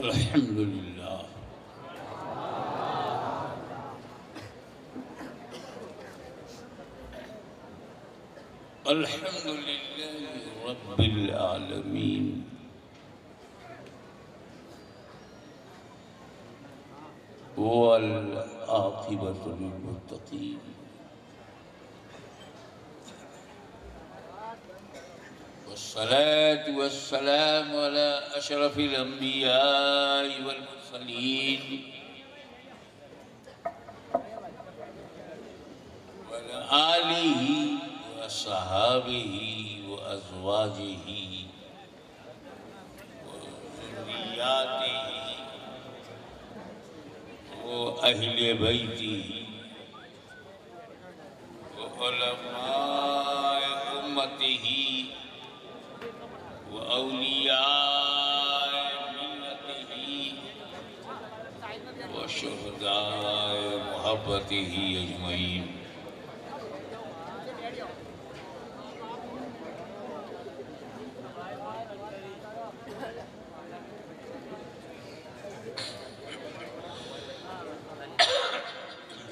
الحمد للہ الحمد للہ رب العالمین والعاقبۃ للمتقین والصلاة والسلام على أشرف الأنبياء والمرسلين وعلى آله وصحابه وأزواجه وذرياته وأهل بيته وعلماء أمته وأولياء ملته وشهداء محبته أجمعين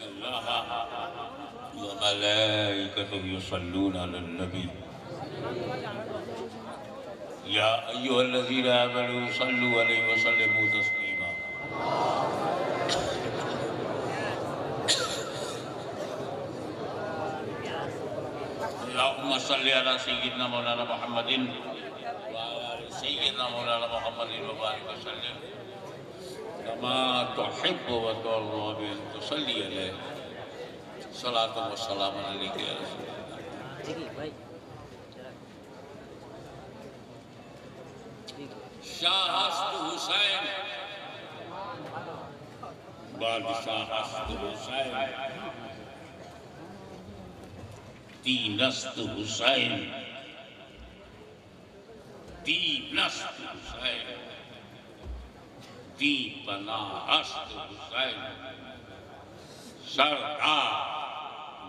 الله وملائكته يصلون على النبي يا أيها الذين آمنوا صلوا عليه وسلموا تسليما اللهم صل على سيدنا مولانا محمد وعلى آل سيدنا مولانا محمد وبارك وسلم كما تحب وترضى بأن تصلي عليه صلاة والسلام عليك يا رسول الله. شاہ حسن حسین بادشاہ حسن حسین دینست حسین دینست حسین دی پناہ حسن حسین سردار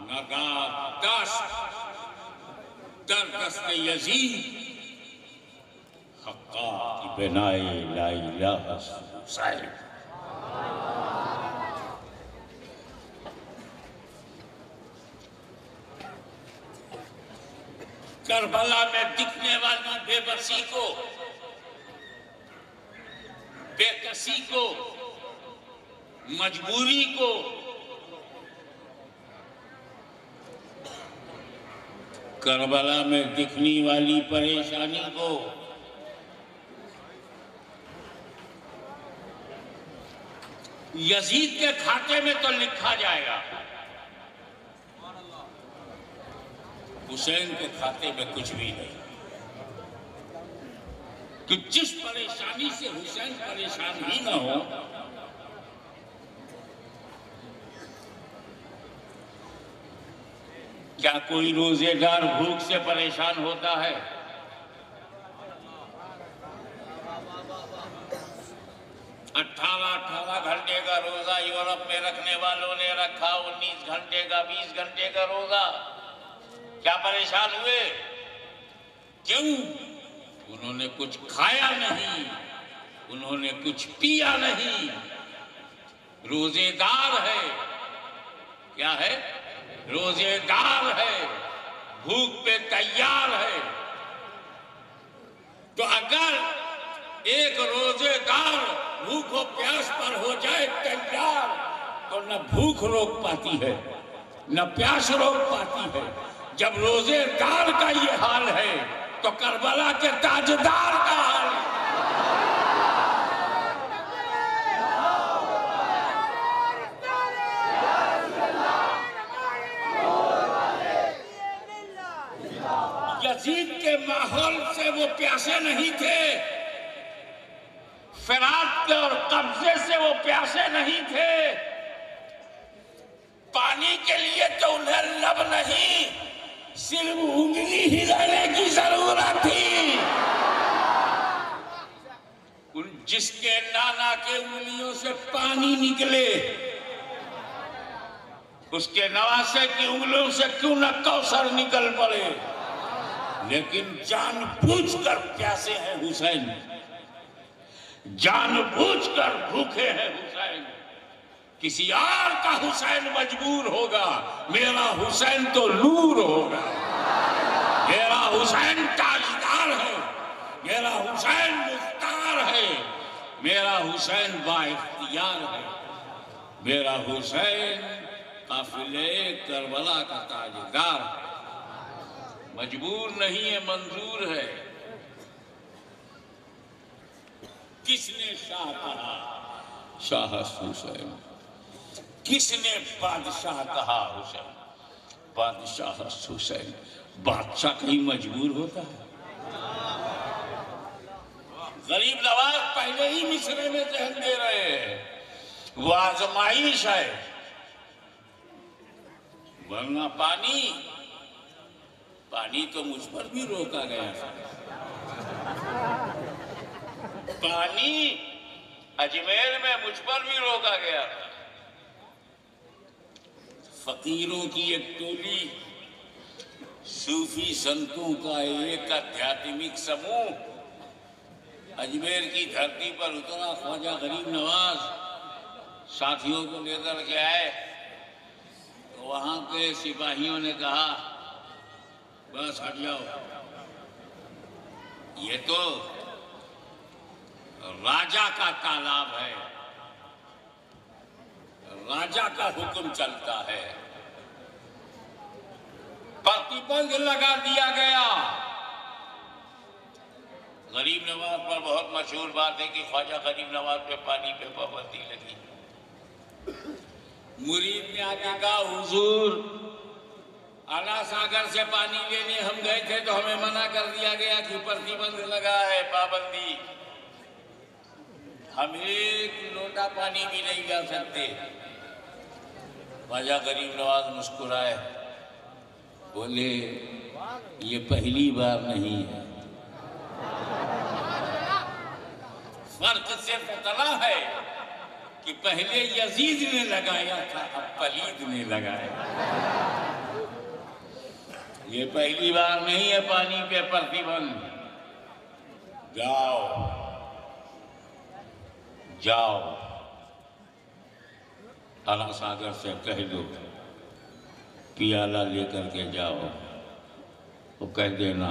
نگار دست در دست یزید حقا کی بنائے لا الہ حسین کربلا میں دکھنے والی بے بسی کو بے کسی کو مجبوری کو کربلا میں دکھنے والی پریشانی کو یزید کے کھاتے میں تو لکھا جائے گا، حسین کے کھاتے میں کچھ بھی نہیں، کہ جس پریشانی سے حسین پریشان ہی نہ ہو، کیا کوئی روزے دار بھوک سے پریشان ہوتا ہے؟ 18 گھنٹے کا روزہ یورپ میں رکھنے والوں نے رکھا، 19 گھنٹے کا 20 گھنٹے کا روزہ، کیا پریشان ہوئے؟ کیوں؟ انہوں نے کچھ کھایا نہیں، انہوں نے کچھ پیا نہیں، روزے دار ہے، کیا ہے؟ روزے دار ہے، بھوک پہ تیار ہے۔ تو اگر ایک روزے دار بھوک و پیاس پر ہو جائے تیار، تو نہ بھوک روک پاتی ہے نہ پیاس روک پاتی ہے۔ جب روزے دار کا یہ حال ہے تو کربلا کے تاجدار کا حال ہے۔ یزید کے ماحول سے وہ پیاسے نہیں تھے، فرات کے اور قبضے سے وہ پیاسے نہیں تھے، پانی کے لیے تو انہیں لب نہیں، صرف انگلی ہلانے کی ضرورت تھی۔ جس کے نانا کے انگلیوں سے پانی نکلے، اس کے نواسے کی انگلیوں سے کیوں نہ کوثر نکل پڑے، لیکن جان بوجھ کر پیاسے ہیں حسین۔ جان بوجھ کر بھوکے ہیں حسین، کسی اور کا حسین مجبور ہوگا، میرا حسین تو نور ہوگا، میرا حسین تاجدار ہے، میرا حسین مختار ہے، میرا حسین با اختیار ہے، میرا حسین قافلے کربلا کا تاجدار ہے، مجبور نہیں ہے، منظور ہے۔ کس نے شاہ کہا شاہ حسین، کس نے بادشاہ کہا حسین، بادشاہ حسین، بادشاہ کہیں مجبور ہوتا ہے؟ غریب نواز پہلے ہی مصرے میں ذہن دے رہے ہیں، وہ آزمائش ہے، ورنہ پانی تو مجھ پر بھی روکا گیا تھا، پانی اجمیر میں مجھ پر بھی روکا گیا تھا۔ فقیروں کی ایک ٹولی، صوفی سنتوں کا ایک آدھیاتمک سموہ اجمیر کی دھرتی پر اترا، خواجہ غریب نواز ساتھیوں کو لے کر کے آئے، تو وہاں کے سپاہیوں نے کہا بس ہٹ جاؤ، یہ تو راجا کا تالاب ہے، راجا کا حکم چلتا ہے، پرتیبند لگا دیا گیا۔ غریب نواز پر بہت مشہور بات ہے کہ خواجہ غریب نواز پہ پانی پہ پابندی لگی۔ مرید نے آ کے کہا حضور انا ساگر سے پانی لینے ہم گئے تھے تو ہمیں منع کر دیا گیا کہ پرتیبند لگا ہے، پابندی، ہم ایک لوٹا پانی بھی نہیں لا سکتے۔ خواجہ غریب نواز مسکرائے، بولے یہ پہلی بار نہیں ہے، فرق صرف اتنا ہے کہ پہلے یزید نے لگایا تھا، اب پلید نے لگایا، یہ پہلی بار نہیں ہے پانی پہ پرتیبند۔ جاؤ انا ساگر سے کہہ دو پیالہ لے کر کے جاؤ، وہ کہہ دینا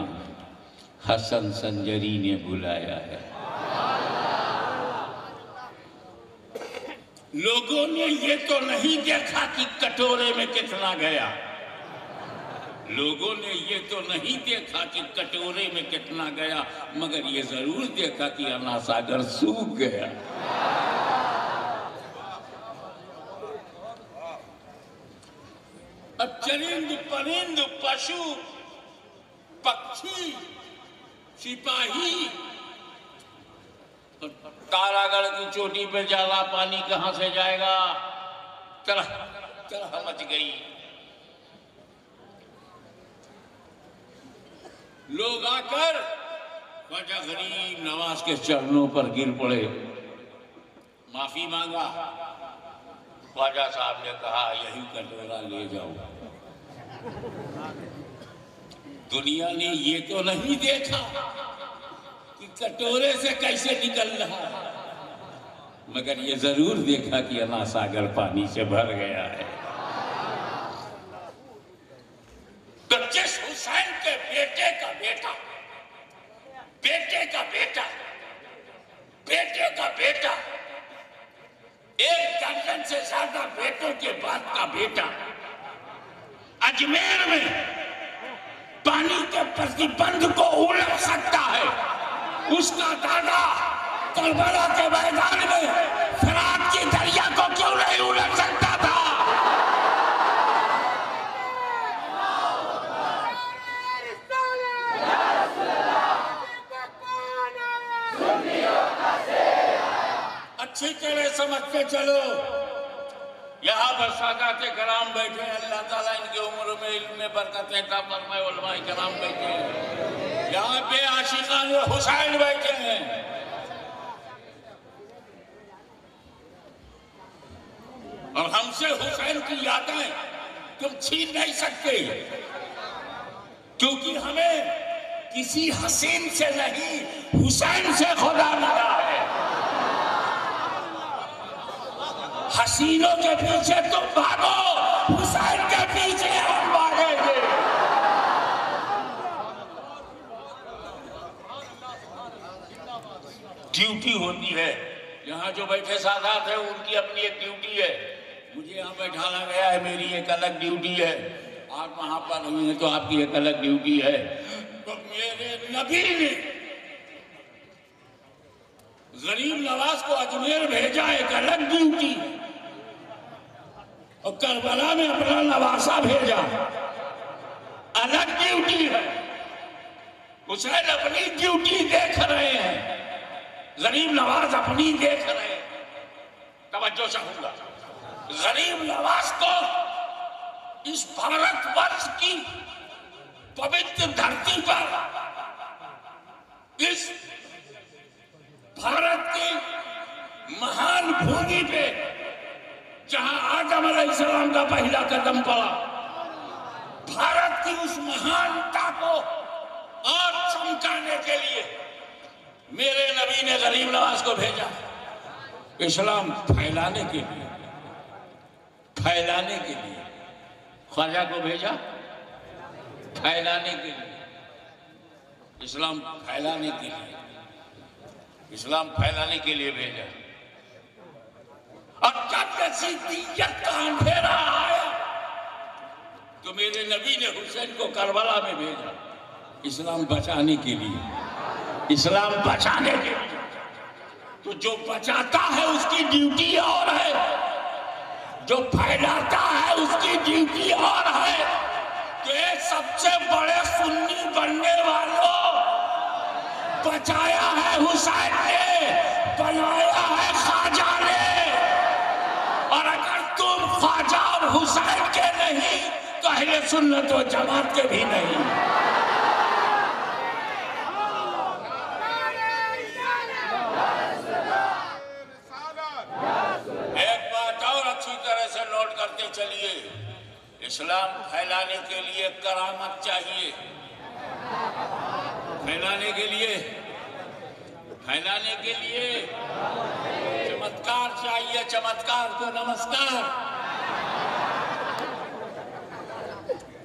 حسن سنجری نے بلایا ہے۔ لوگوں نے یہ تو نہیں دیکھا کہ کٹورے میں کتنا گیا، لوگوں نے یہ تو نہیں دیکھا کہ کٹورے میں کتنا گیا، مگر یہ ضرور دیکھا کہ انا ساگر سوکھ گیا۔ اب چرند پرند پشو پکشی سپاہی تارا گڑھ کی چوٹی پہ جالا پانی کہاں سے جائے گا، طرح مچ گئی۔ لوگ آ کر خواجہ غریب نواز کے چرنوں پر گر پڑے، معافی مانگا۔ خواجہ صاحب نے کہا یہی کٹورا لے جاؤ۔ دنیا نے یہ تو نہیں دیکھا کہ کٹورے سے کیسے نکل رہا ہے، مگر یہ ضرور دیکھا کہ انا ساگر پانی سے بھر گیا ہے۔ تو جس حسین کے بیٹے کا بیٹا، بیٹے کا بیٹا، بیٹے کا بیٹا، ایک درجن سے زیادہ بیٹوں کے بعد کا بیٹا اجمیر میں پانی کے پرتیبند کو الٹ سکتا ہے، اس کا دادا کربلا کے میدان میں فرات کی دریا کو کیوں نہیں الٹ سکتا تھا؟ اچھی طرح سمجھ کے چلو، یہاں پر سادات کرام بیٹھے ہیں، اللہ تعالیٰ ان کی عمر میں علم میں برکت عطا فرمائے، علماء کرام بیٹھے ہیں، یہاں پہ عاشقان حسین بیٹھے ہیں، اور ہم سے حسین کی یادیں تم چھین نہیں سکتے، کیونکہ ہمیں کسی حسین سے نہیں حسین سے خدا ملا ہے۔ حسینوں کے پیچھے تم بھاگو، حسین کے پیچھے ہم بھاگیں گے۔ ڈیوٹی ہوتی ہے، یہاں جو بیٹھے سادات ہیں ان کی اپنی ایک ڈیوٹی ہے، مجھے یہاں بیٹھانا گیا ہے، میری ایک الگ ڈیوٹی ہے، آپ وہاں پر نہیں ہیں تو آپ کی ایک الگ ڈیوٹی ہے۔ تو میرے نبی نے غریب نواز کو اجمیر بھیجا، ایک الگ ڈیوٹی، اور کربلا میں اپنا نواسا بھیجا، الگ ڈیوٹی ہے۔ حسین اپنی ڈیوٹی دیکھ رہے ہیں، غریب نواز اپنی دیکھ رہے ہیں۔ توجہ چاہوں گا، غریب نواز کو اس بھارت ورش کی پوتر دھرتی پر، اس بھارت کی مہان بھومی پہ جہاں آدم علیہ السلام کا پہلا قدم پڑا، بھارت کی اس مہانتا کو اور چمکانے کے لیے میرے نبی نے غریب نواز کو بھیجا، اسلام پھیلانے کے لیے، پھیلانے کے لیے۔ خواجہ کو بھیجا پھیلانے کے لیے، اسلام پھیلانے کے لیے، اسلام پھیلانے کے لیے بھیجا۔ اور جب صدیقیت کا اندھیرا آیا تو میرے نبی نے حسین کو کربلا میں بھیجا، اسلام بچانے کے لیے، اسلام بچانے کے لیے۔ تو جو بچاتا ہے اس کی ڈیوٹی اور ہے، جو پھیلاتا ہے اس کی ڈیوٹی اور ہے۔ تو ایک سب سے بڑے سنی بننے والوں، بچایا ہے حسین نے، بنایا ہے خواجہ نے، اور اگر تم خواجہ اور حسین کے نہیں تو اہل سنت و جماعت کے بھی نہیں۔ ایک بات اور اچھی طرح سے نوٹ کرتے چلیے، اسلام پھیلانے کے لیے کرامت چاہیے، پھیلانے کے لیے چمتکار چاہیے، چمتکار کو نمسکار،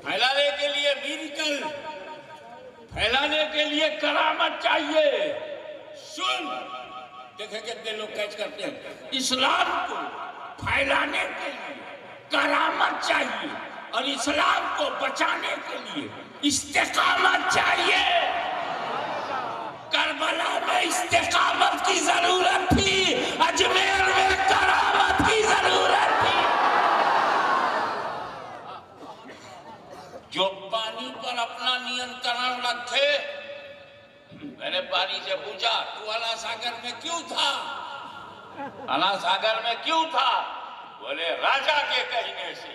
پھیلانے کے لیے میریکل، پھیلانے کے لیے کرامت چاہیے۔ سن دیکھیں کتنے لوگ کیچ کرتے ہیں، اسلام کو پھیلانے کے لیے کرامت چاہیے اور اسلام کو بچانے کے لیے استقامت چاہیے۔ کربلا میں استقامت کی ضرورت تھی، اجمیر میں کرامت کی ضرورت تھی۔ جو پانی پر اپنا نینترن رکھے، میں نے پانی سے پوچھا تو انا ساگر میں کیوں تھا، انا ساگر میں کیوں تھا؟ بولے راجہ کے کہنے سے۔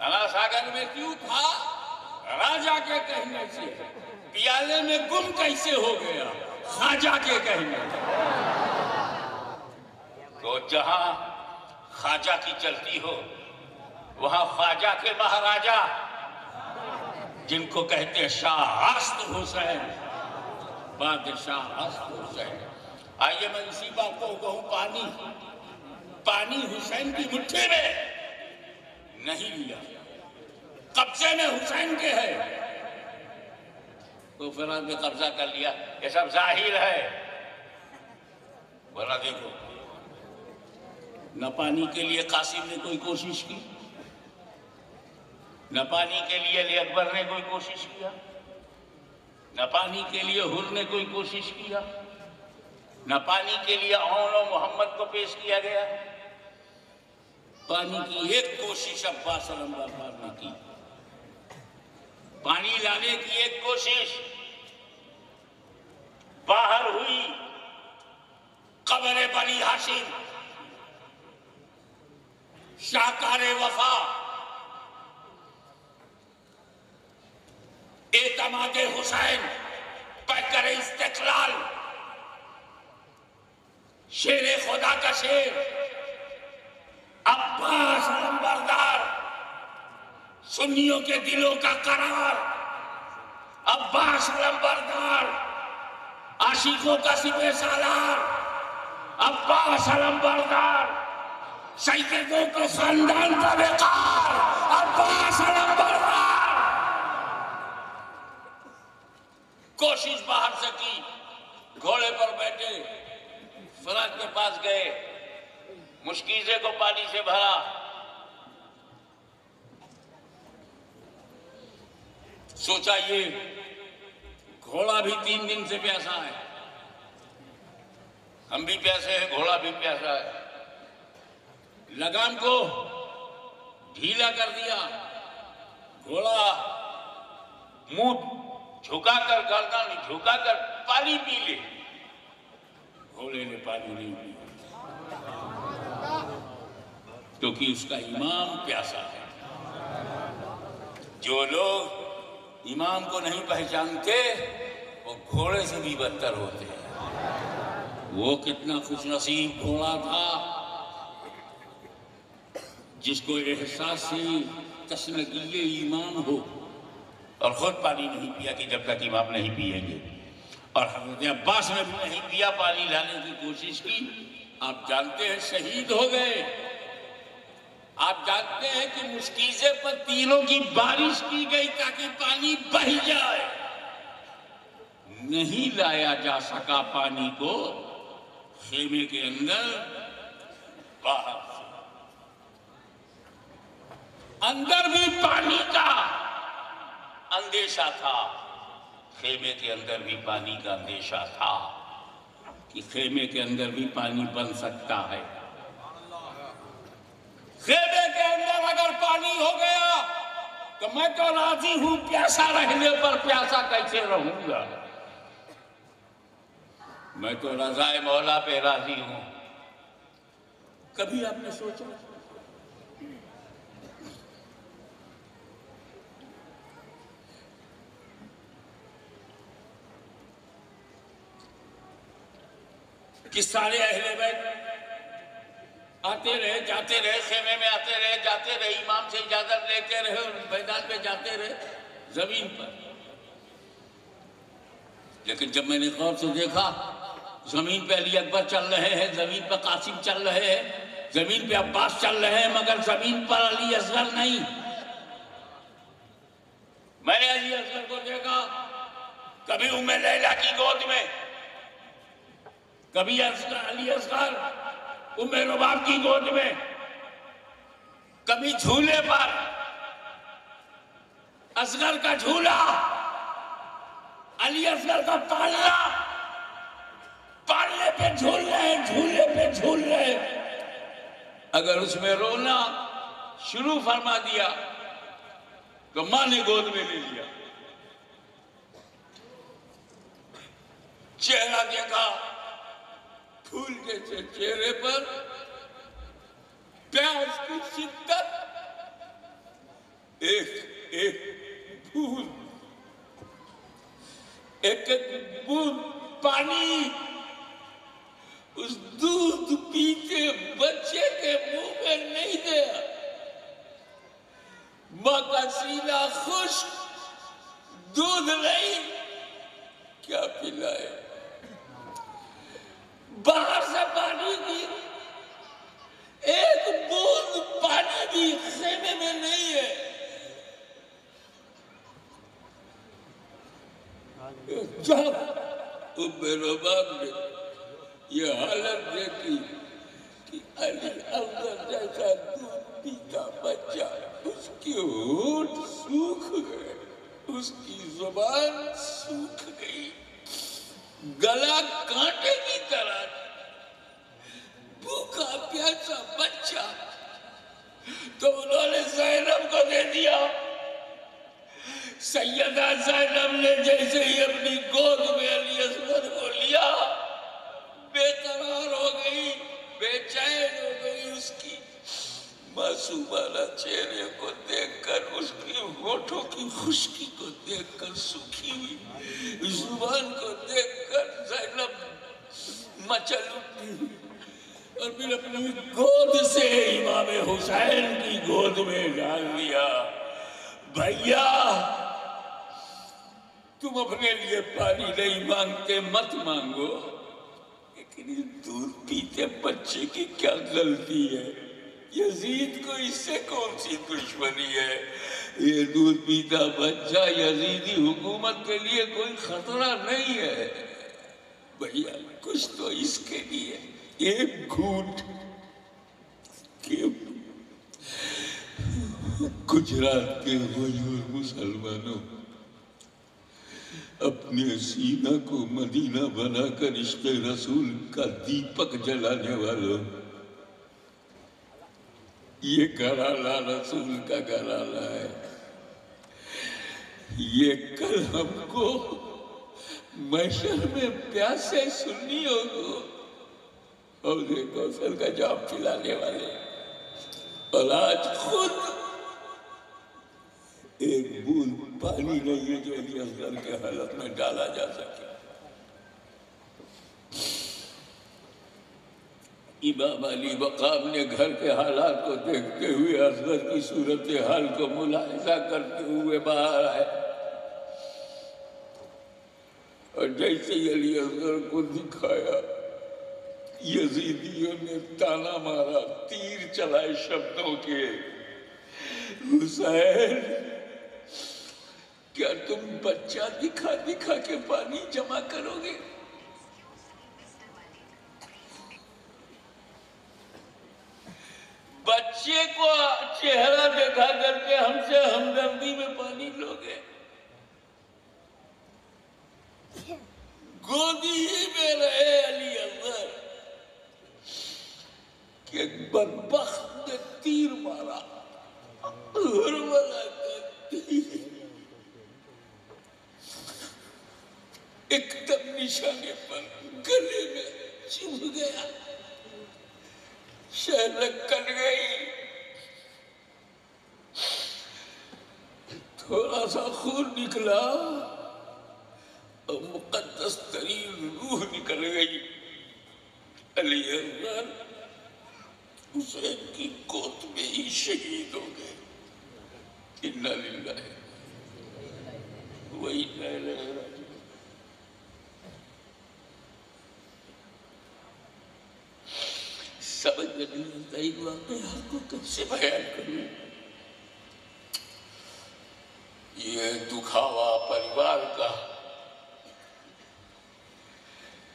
انا ساگر میں کیوں تھا؟ راجہ کے کہنے سے۔ پیالے میں گم کیسے ہو گیا؟ خواجہ کے کہنے سے۔ تو جہاں خواجہ کی چلتی ہو وہاں خواجہ کے مہاراجہ، جن کو کہتے ہیں شاہ ہست حسین، بادشاہ ہست حسین۔ آئیے میں اسی بات کو کہوں، پانی حسین کی مٹھی میں نہیں لیا، قبضے میں حسین کے ہے، تو فرات میں قبضہ کر لیا، یہ سب ظاہر ہے۔ ورنہ دیکھو، نہ پانی کے لیے قاسم نے کوئی کوشش کی، نہ پانی کے لیے علی اکبر نے کوئی کوشش کیا، نہ پانی کے لیے حر نے کوئی کوشش کیا، نہ پانی کے لیے اون و محمد کو پیش کیا گیا۔ پانی کی ایک کوشش عباس علمبردار نے کی، پانی لانے کی ایک کوشش باہر ہوئی قبر بنی ہاشم، شاہکار وفا، اعتماد حسین، پیکر استقلال، شیر خدا کا شیر عباس علمبردار، سنیوں کے دلوں کا قرار، عباس علمبردار، عاشقوں کا سپہ سالار، عباس علمبردار، سیدوں کے خاندان کا وقار، عباس علمبردار۔ کوشش باہر سے کی، گھوڑے پر بیٹھے فرات کے پاس گئے، مشکیزے کو پانی سے بھرا، سوچا یہ گھوڑا بھی 3 دن سے پیاسا ہے، ہم بھی پیاسے ہیں، گھوڑا بھی پیاسا ہے۔ لگام کو ڈھیلا کر دیا، گھوڑا منہ جھکا کر، گردن جھکا کر پانی پی لے، گھوڑے نے پانی نہیں پیا کیونکہ اس کا امام پیاسا ہے۔ جو لوگ امام کو نہیں پہچانتے وہ گھوڑے سے بھی بدتر ہوتے ہیں۔ وہ کتنا خوش نصیب گھوڑا تھا جس کو احساسی تشنگی ایمان ہو اور خود پانی نہیں پیا کہ جب تک امام نہیں پیئیں گے، اور حضرت عباس نے بھی نہیں پیا، پانی لانے کی کوشش کی، آپ جانتے ہیں شہید ہو گئے۔ آپ جانتے ہیں کہ مشکیزے پر تیروں کی بارش کی گئی تاکہ پانی بہہ جائے، نہیں لایا جا سکا پانی کو خیمے کے اندر، باہر اندر بھی پانی کا اندیشہ تھا، خیمے کے اندر بھی پانی کا اندیشہ تھا کہ خیمے کے اندر بھی پانی بن سکتا ہے۔ خیمے کے اندر اگر پانی ہو گیا تو میں تو راضی ہوں، پیاسا رہنے پر پیاسا کیسے رہوں گا؟ میں تو رضائے مولا پہ راضی ہوں۔ کبھی آپ نے سوچا کہ سارے اہل بیت آتے رہے جاتے رہے، خیمے میں آتے رہے جاتے رہے، امام سے اجازت لیتے رہے اور میدان پہ جاتے رہے زمین پر، لیکن جب میں نے غور سے دیکھا زمین پہ علی اکبر چل رہے ہیں، زمین پہ قاسم چل رہے ہیں، زمین پہ عباس چل رہے ہیں، مگر زمین پر علی اصغر نہیں۔ میں نے علی اصغر کو دیکھا، کبھی ام لیلہ کی گود میں، کبھی علی اصغر ام رباب کی گود میں، کبھی جھولے پر، اصغر کا جھولا، علی اصغر کا پالنا، پالنے پہ جھول رہے، جھولے پہ جھول رہے۔ اگر اس میں رونا شروع فرما دیا تو ماں نے گود میں لے لیا، چہرہ دیکھا، پھول کے چہرے پر پیاس کی شدت، ایک بوند پانی اس دودھ پیتے بچے کے منہ میں نہیں گیا۔ ماں کا سینہ خشک، دودھ نہیں، کیا پلائے؟ باہر سے پانی کی ایک بوند پانی بھی خیمے میں نہیں ہے۔ جب ام رباب نے یہ حالت دیکھی کہ علی اصغر جیسا دودھ پیتا بچہ، اس کی ہونٹ سوکھ گئے، اس کی زبان سوکھ گئی، گلا کانٹے کی طرح، بھوکا پیاسا بچہ، تو انہوں نے زینب کو دے دیا۔ سیدہ زینب نے جیسے ہی اپنی گود میں علی اصغر کو لیا، بے قرار ہو گئی، بے چین ہو گئی، اس کی معصومانہ چہرے کو دیکھ کر، اس کی ہونٹوں کی خشکی کو دیکھ کر، سوکھی ہوئی زبان کو دیکھ کر زینب مچل اٹھی اور پھر اپنی گود سے امام حسین کی گود میں ڈال دیا۔ بھیا تم اپنے لیے پانی نہیں مانگتے، مت مانگو، لیکن اس دودھ پیتے بچے کی کیا غلطی ہے؟ یزید کو اس سے کون سی دشمنی ہے؟ یہ دودھ پیتا بچہ یزیدی حکومت کے لیے کوئی خطرہ نہیں ہے بھیا، کچھ تو اس کے لیے ایک گھونٹ کہ گجرات کے غیور مسلمانوں اپنے سینہ کو مدینہ بنا کر عشق رسول کا دیپک جلانے والوں، یہ گھرانہ رسول کا گھرانہ ہے۔ یہ کل ہم کو محشر میں پیاسے سنیوں کو حوض کوثر کا جام پلانے والے، اور آج خود ایک بوند پانی نہیں ہے جو علی اصغر کے حلق میں ڈالا جا سکے۔ امام علی مقام نے گھر کے حالات کو دیکھتے ہوئے اصغر کی صورتحال کو ملاحظہ کرتے ہوئے باہر آئے، اور جیسے ہی علی اصغر کو دکھایا، یزیدیوں نے تانا مارا، تیر چلائے شبدوں کے، حسین کیا تم بچہ دکھا دکھا کے پانی جمع کرو گے؟ بچے کو چہرہ دکھا کر کے ہم سے ہمدردی میں پانی لو گے؟ گودی ہی میں رہے علی اصغر کہ ایک بدبخت نے تیر مارا، ہرملا کا تیر ایک دم نشانے پر گلے میں چبھ گیا، شہلک کٹ گئی، تھوڑا سا خون نکلا اور مقدس ترین روح نکل گئی۔ علی اصغر حسین کی گود میں ہی شہید ہو گئے۔ انا للہ و انا الیہ راجعون۔ سمجھ میں نہیں آتا ایک واقعہ کو کیسے بیان کروں۔ یہ دکھاوا پریوار کا،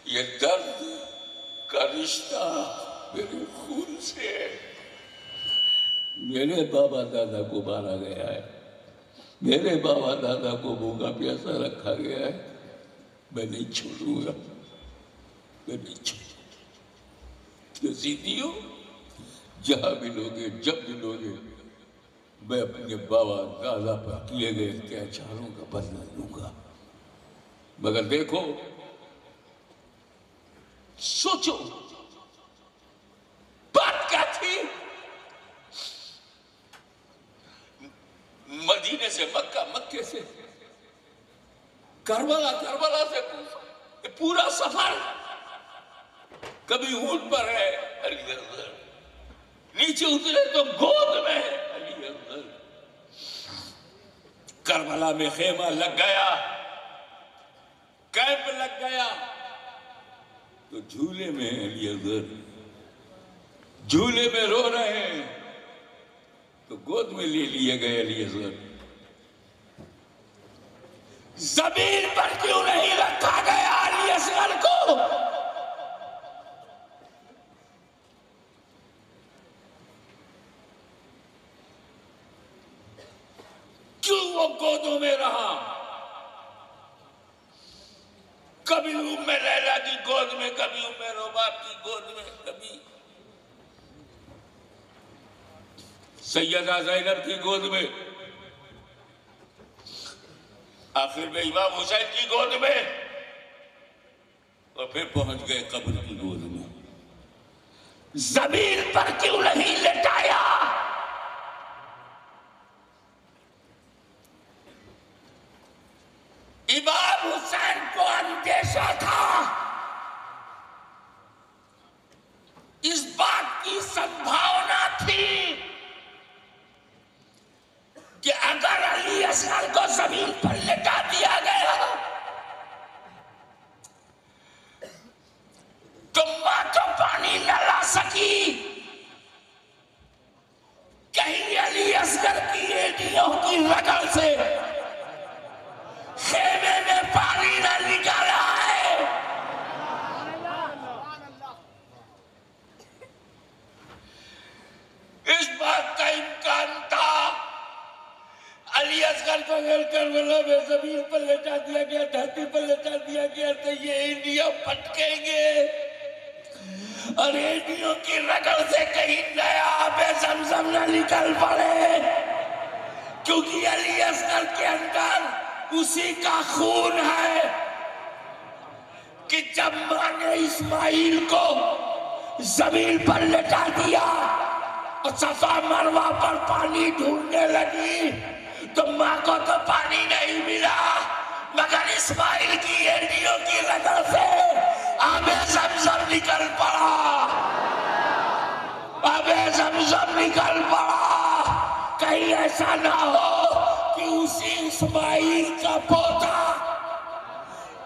یہ درد کا رشتہ میرے خون سے ہے۔ میرے بابا دادا کو مارا گیا ہے، میرے بابا دادا کو بھوکا پیاسا رکھا گیا ہے، میں نہیں چھوڑوں گا، میں نہیں چھوڑوں گا۔ یزیدیوں جہاں ملوگے جب ملوگے، میں اپنے بابا دادا پر کیے گئے اتیاچاروں کا بدلہ لوں گا، مگر دیکھو سوچو بات کیا تھی؟ مدینے سے مکہ، مکے سے کربلا، کربلا سے پورا سفر، کبھی اونٹ پر ہے علی اصغر، نیچے اترے تو گود میں علی اصغر، کربلا میں خیمہ لگ گیا، کیمپ لگ گیا تو جھولے میں علی اصغر، جھولے میں رو رہے ہیں تو گود میں لے لیے گئے علی اصغر۔ زمین پر کیوں نہیں رکھا گیا علی اصغر کو؟ کیوں وہ گودوں میں رہا؟ کبھی ام لیلا کی گود میں، کبھی ام روباب کی گود میں، کبھی سیدہ زینب کی گود میں، آخر میں امام حسین کی گود میں، اور پھر پہنچ گئے قبر کی گود میں۔ زمین پر کیوں نہیں لٹایا؟ امام حسین کو اندیشہ تھا، اس بات کی سمبھاونا تھی کہ اگر علی اصغر کو زمین پر لٹا دیا گیا تو ماں تو پانی نہ لا سکی، اگر کربلا میں زمین پر لٹا دیا گیا، دھرتی پر لٹا دیا گیا تو یہ انڈیا پھٹکیں گے اور اینٹیوں کی رگڑ سے کہیں نیا آب زمزم نہ نکل پڑے، کیونکہ علی اصغر کے اندر اسی کا خون ہے کہ جب ماں نے اسماعیل کو زمین پر لٹا دیا اور صفا مروہ پر پانی ڈھونڈنے لگی تو ماں کو تو پانی نہیں ملا، مگر اسماعیل کی اینٹیوں کی رگڑ سے آب زمزم نکل پڑا، آب زمزم نکل پڑا۔ کہیں ایسا نہ ہو کہ اسی اسماعیل کا پوتا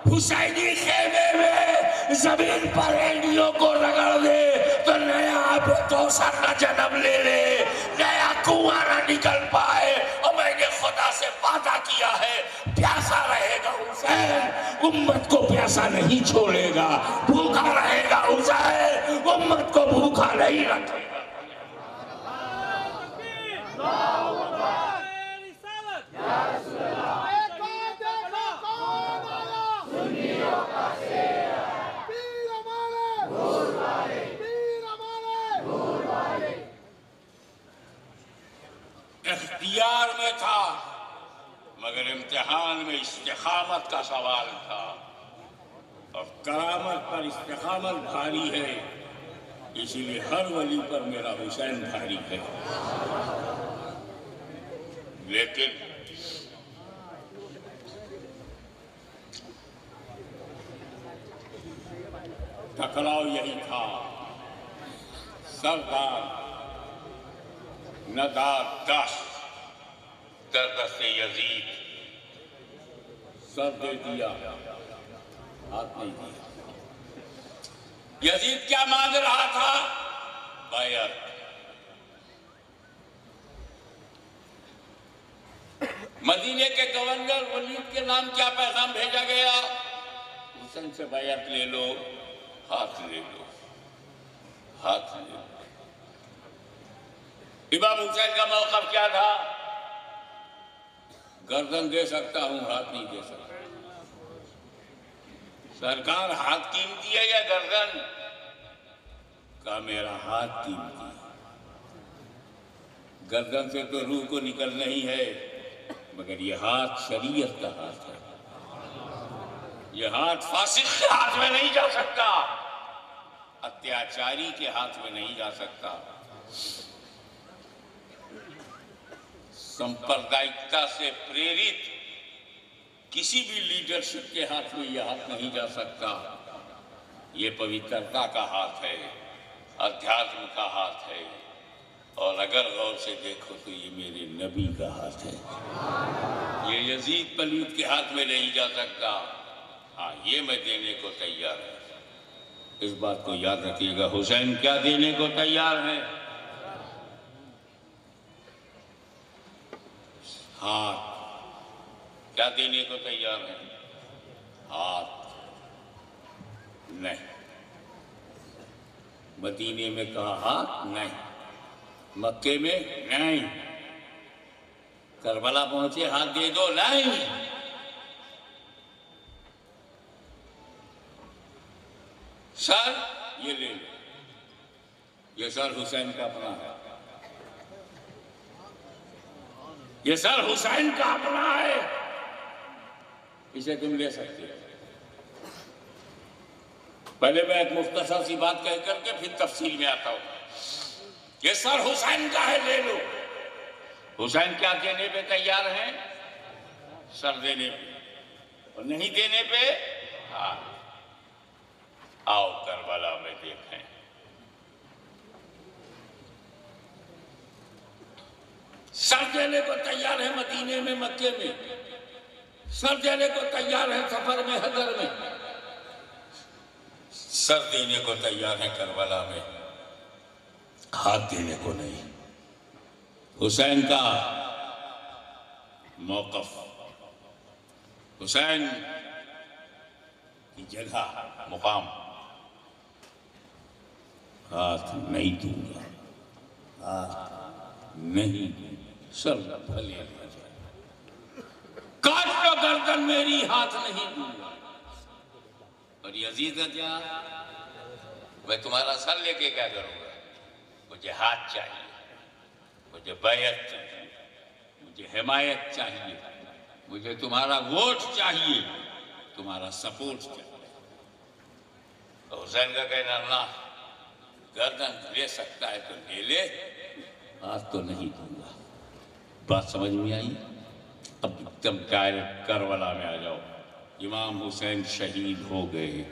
حسینی خیمے میں زمین پر اینٹیوں کو رگڑ دے تو نیا آب کوثر نہ جنم لے لے، نیا کنواں نہ نکل پائے۔ اور میں نے خدا سے وعدہ کیا ہے پیاسا رہے گا حسین، امت کو پیاسا نہیں چھوڑے گا، بھوکا رہے گا حسین، امت کو بھوکا نہیں رکھے گا۔ اختیار میں تھا مگر امتحان میں استقامت کا سوال تھا، اور کرامت پر استقامت بھاری ہے، اسی لیے ہر ولی پر میرا حسین بھاری ہے۔ لیکن ٹکراؤ یہی تھا، سردار ندار دست در دست یزید، سر دے دیا ہاتھ نہیں دیا۔ یزید کیا مانگ رہا تھا؟ بیعت۔ مدینے کے گورنر ولید کے نام کیا پیغام بھیجا گیا؟ حسین سے بیعت لے لو، ہاتھ لے لو، ہاتھ لے لو۔ امام حسین کا موقف کیا تھا؟ گردن دے سکتا ہوں، ہاتھ نہیں دے سکتا۔ سرکار ہاتھ قیمتی ہے یا گردن؟ کہا میرا ہاتھ قیمتی ہے، گردن سے تو روح کو نکلنا ہی ہے، مگر یہ ہاتھ شریعت کا ہاتھ ہے، یہ ہاتھ فاسق کے ہاتھ میں نہیں جا سکتا، اتیاچاری کے ہاتھ میں نہیں جا سکتا، سمپردائکتا سے پریرت کسی بھی لیڈرشپ کے ہاتھ میں یہ ہاتھ نہیں جا سکتا۔ یہ پوترتا کا ہاتھ ہے، ادھیاتم کا ہاتھ ہے، اور اگر غور سے دیکھو تو یہ میرے نبی کا ہاتھ ہے، یہ یزید پلید کے ہاتھ میں نہیں جا سکتا۔ ہاں، یہ میں دینے کو تیار ہوں، اس بات کو یاد رکھیے گا۔ حسین کیا دینے کو تیار ہے؟ ہاتھ۔ کیا دینے کو تیار ہے؟ ہاتھ نہیں۔ مدینے میں کہا ہاتھ نہیں، مکے میں نہیں، کربلا پہنچے ہاتھ دے دو نہیں۔ سر یہ لے لو، یہ سر حسین کا اپنا ہے، یہ سر حسین کا اپنا ہے، اسے تم لے سکتے ہو۔ پہلے میں ایک مختصر سی بات کہہ کر کے پھر تفصیل میں آتا ہوں۔ یہ سر حسین کا ہے، لے لو۔ حسین کیا دینے پہ تیار ہیں؟ سر دینے پہ، اور نہیں دینے پہ آؤ کربلا میں دیکھیں۔ سر دینے کو تیار ہے مدینے میں، مکے میں، سر دینے کو تیار ہے سفر میں، حضر میں، سر دینے کو تیار ہے کربلا میں، ہاتھ دینے کو نہیں۔ حسین کا موقف، حسین کی جگہ، مقام، ہاتھ نہیں دوں گا، ہاتھ نہیں دوں گا، سر بھلے نہ جائے۔ گردن میری ہاتھ نہیں دوں گا. اور یزید کا کیا؟ میں تمہارا سر لے کے کیا کروں گا؟ مجھے ہاتھ چاہیے، مجھے بیعت چاہیے، مجھے حمایت چاہیے، مجھے تمہارا ووٹ چاہیے، تمہارا سپورٹ چاہیے. تو حسین کا کہنا اللہ گردن لے سکتا ہے تو لے لے، ہاتھ تو نہیں دوں گا. بات سمجھ میں آئی؟ اب تم ڈائریکٹ کربلا میں آ جاؤ. امام حسین شہید ہو گئے.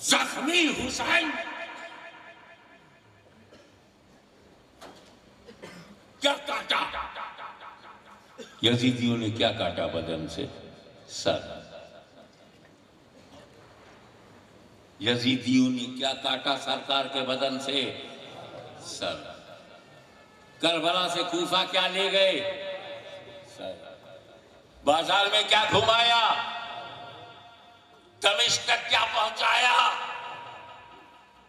زخمی حسین کیا کاٹا؟ یزیدیوں نے کیا کاٹا بدن سے؟ سر. یزیدیوں نے کیا کاٹا سرکار کے بدن سے؟ سر. کربلا سے کوفہ کیا لے گئے؟ سر. بازار میں کیا گھمایا؟ دمشق تک کیا پہنچایا؟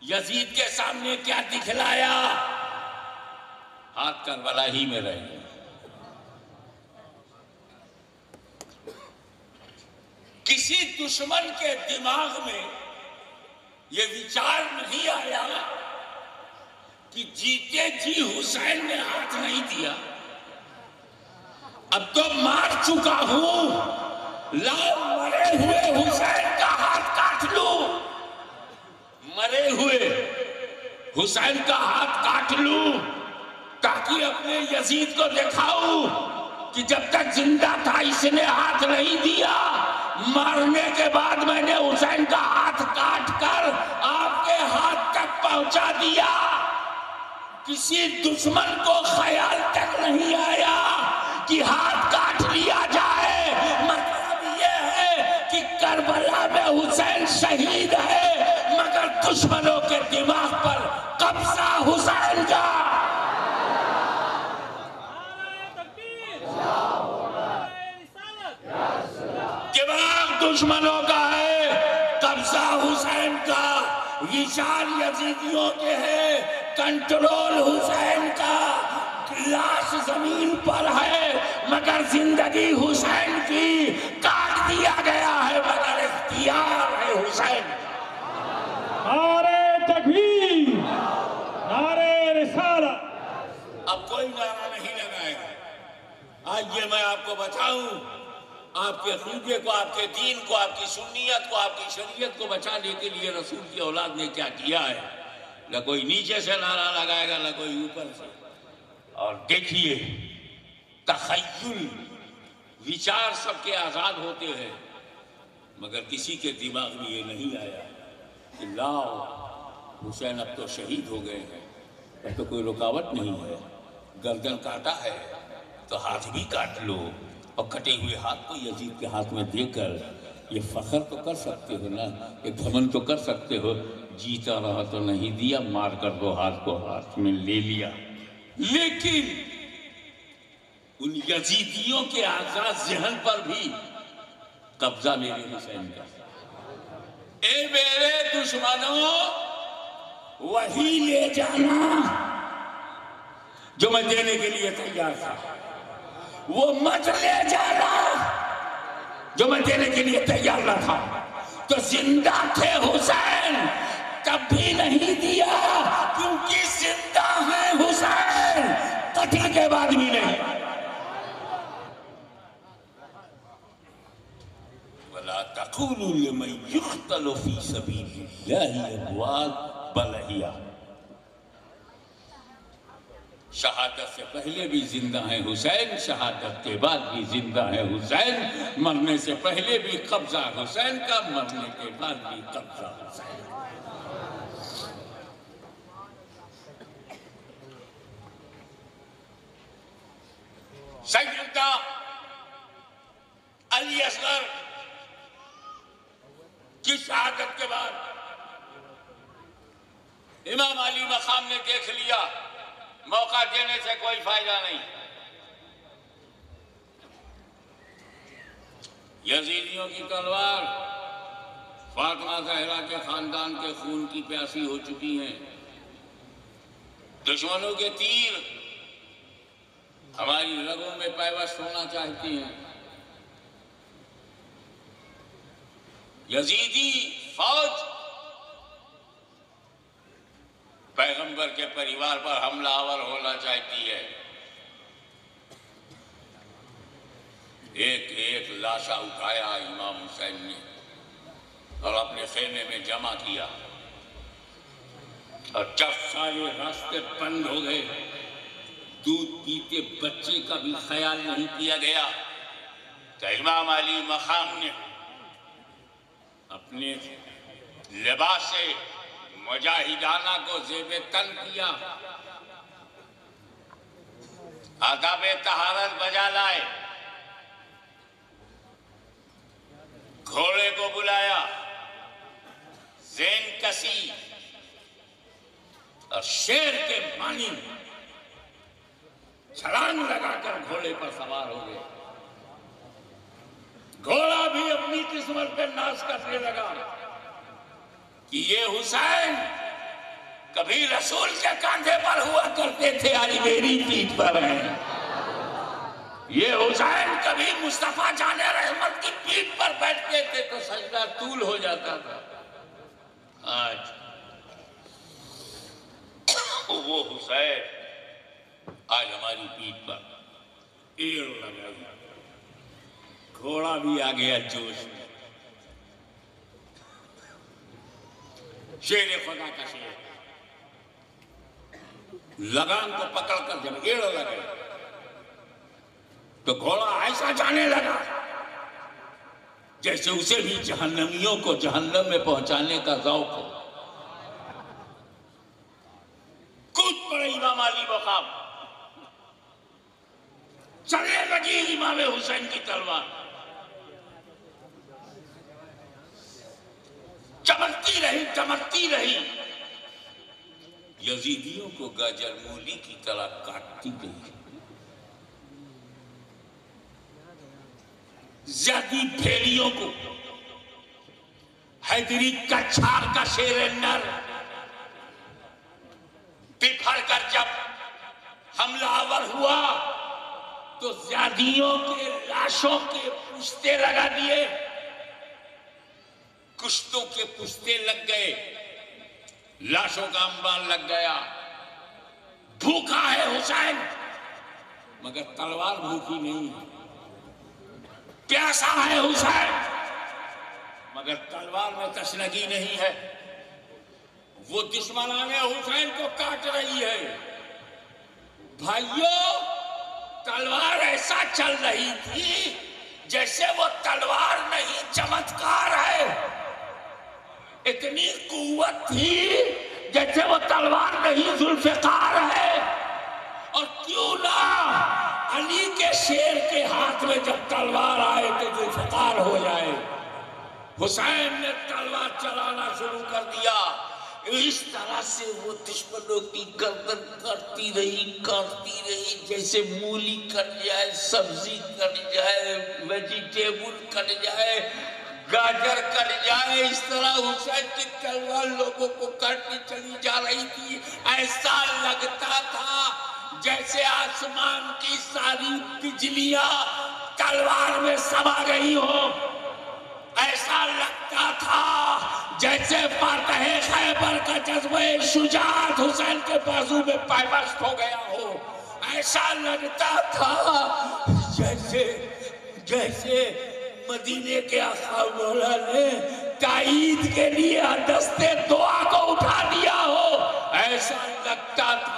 یزید کے سامنے کیا دکھلایا؟ ہاتھ کربلا ہی میں رہے. کسی دشمن کے دماغ میں یہ وچار نہیں آیا کہ جیتے جی حسین نے ہاتھ نہیں دیا، اب تو مار چکا ہوں، لاؤ مرے ہوئے حسین کا ہاتھ کاٹ لوں. مرے ہوئے حسین کا ہاتھ کاٹ لوں تاکہ اپنے یزید کو دکھاؤں کہ جب تک زندہ تھا اس نے ہاتھ نہیں دیا، مارنے کے بعد میں نے حسین کا ہاتھ کاٹ کر آپ کے ہاتھ تک پہنچا دیا. کسی دشمن کو خیال تک نہیں آیا کہ ہاتھ کاٹ لیا جائے. مطلب یہ ہے کہ کربلا میں حسین شہید ہے مگر دشمنوں کے دماغ پر قبضہ حسین کا. دماغ دشمنوں کا ہے، قبضہ حسین کا. وشال یزیدیوں کے ہے، کنٹرول حسین کا. لاش زمین پر ہے مگر زندگی حسین کی. کاٹ دیا گیا ہے مگر اختیار ہے حسین. نعرہ تکبیر، نعرہ رسالت. اب کوئی نعرہ نہیں لگائے گا. آج یہ میں آپ کو بتاؤں، آپ کے عقیدے کو، آپ کے دین کو، آپ کی سنیت کو، آپ کی شریعت کو بچانے کے لیے رسول کی اولاد نے کیا کیا ہے. نہ کوئی نیچے سے نعرہ لگائے گا نہ کوئی اوپر سے. اور دیکھیے تخیل، وچار سب کے آزاد ہوتے ہیں مگر کسی کے دماغ میں یہ نہیں آیا کہ لاؤ حسین اب تو شہید ہو گئے ہیں، اب تو کوئی رکاوٹ نہیں ہے. گردن کاٹا ہے تو ہاتھ بھی کاٹ لو. اور کٹے ہوئے ہاتھ کو یزید کے ہاتھ میں دے کر یہ فخر تو کر سکتے ہو نا، یہ گھمن تو کر سکتے ہو، جیتا رہا تو نہیں دیا، مار کر دو ہاتھ کو ہاتھ میں لے لیا. لیکن ان یزیدیوں کے آزاد ذہن پر بھی قبضہ میرے حسین کا. اے میرے دشمنوں، وہی لے جانا جو میں دینے کے لیے تیار تھا، وہ مت لے جانا جو میں دینے کے لیے تیار نہ تھا. تو زندہ تھے حسین تب بھی نہیں دیا کیونکہ زندہ ہے حسین، قتل کے بعد بھی نہیں. وَلَا تَقُولُوا لِمَنْ يُقْتَلُ فِي سَبِيلِ اللَّهِ أَمْوَاتٌ بَلْ أَحْيَاءٌ. شہادت سے پہلے بھی زندہ ہیں حسین، شہادت کے بعد بھی زندہ ہیں حسین. مرنے سے پہلے بھی قبضہ حسین کا، مرنے کے بعد بھی قبضہ حسین کا. سیدنا علی اصغر کی شہادت کے بعد امام علی مقام نے دیکھ لیا موقع دینے سے کوئی فائدہ نہیں. یزیدیوں کی تلوار فاطمہ زہرا کے خاندان کے خون کی پیاسی ہو چکی ہیں. دشمنوں کے تیر ہماری رگوں میں پیوست ہونا چاہتی ہیں. یزیدی فوج پیغمبر کے پریوار پر حملہ آور ہونا چاہتی ہے. ایک ایک لاشا اٹھایا امام حسین نے اور اپنے خیمے میں جمع کیا. اور جب سارے راستے بند ہو گئے، دودھ پیتے بچے کا بھی خیال نہیں کیا گیا، تو امام علی مقام نے اپنے لباس مجاہدانہ کو زیب تن کیا، آداب طہارت بجا لائے، گھوڑے کو بلایا، زین کسی اور شیر کے مانی چھلانگ لگا کر گھوڑے پر سوار ہو گئے. گھوڑا بھی اپنی قسمت پہ ناز کرنے لگا کہ یہ حسین کبھی رسول کے کاندھے پر ہوا کرتے تھے، آج میری پیٹھ پر ہیں. یہ حسین کبھی مصطفیٰ جان رحمت کی پیٹھ پر بیٹھتے تھے تو سجدہ طول ہو جاتا تھا. آج وہ حسین آج ہماری پیٹھ پر ایڑ لگائی. گھوڑا بھی آ گیا جوش میں. شیر خدا کا شیر لگام کو پکڑ کر جب ایڑ لگے تو گھوڑا ایسا جانے لگا جیسے اسے بھی جہنمیوں کو جہنم میں پہنچانے کا ذوق ہو. کود پڑے امام علی مقام، چلنے لگی امام حسین کی تلوار، چمکتی رہی، یزیدیوں کو گاجر مولی کی طرح کاٹتی گئی. زیادی بھیڑیوں کو حیدری کچھار کا شیر نر بپھر کر جب حملہ آور ہوا تو زیادیوں کے لاشوں کے پشتے لگا دیے، کشتوں کے پشتے لگ گئے، لاشوں کا انبار لگ گیا. بھوکا ہے حسین مگر تلوار بھوکی نہیں ہے. پیاسا ہے حسین مگر تلوار میں تشنگی نہیں ہے. وہ دشمنان حسین کو کاٹ رہی ہے. بھائیوں، تلوار ایسا چل رہی تھی جیسے وہ تلوار نہیں چمتکار ہے. اتنی قوت تھی جیسے وہ تلوار نہیں ذوالفقار ہے. اور کیوں نہ علی کے شیر کے ہاتھ میں جب تلوار آئے تو ذوالفقار ہو جائے. حسین نے تلوار چلانا شروع کر دیا. اس طرح سے وہ دشمنوں کی گردن کاٹتی رہی جیسے مولی کٹ جائے، سبزی کٹ جائے، ویجیٹیبل کٹ جائے، گاجر کٹ جائے. اس طرح حسین کی تلوار لوگوں کو کاٹتی چلی جا رہی تھی. ایسا لگتا تھا جیسے آسمان کی ساری بجلیاں تلوار میں سما گئی ہو. ایسا لگتا تھا جیسے فاتح خیبر کا جذبہ شجاعت حسین کے بازو میں پیوست ہو گیا ہو. ایسا لگتا تھا جیسے مدینے کے آقا مولا نے تائید کے لیے دستے دعا کو اٹھا دیا ہو. ایسا لگتا تھا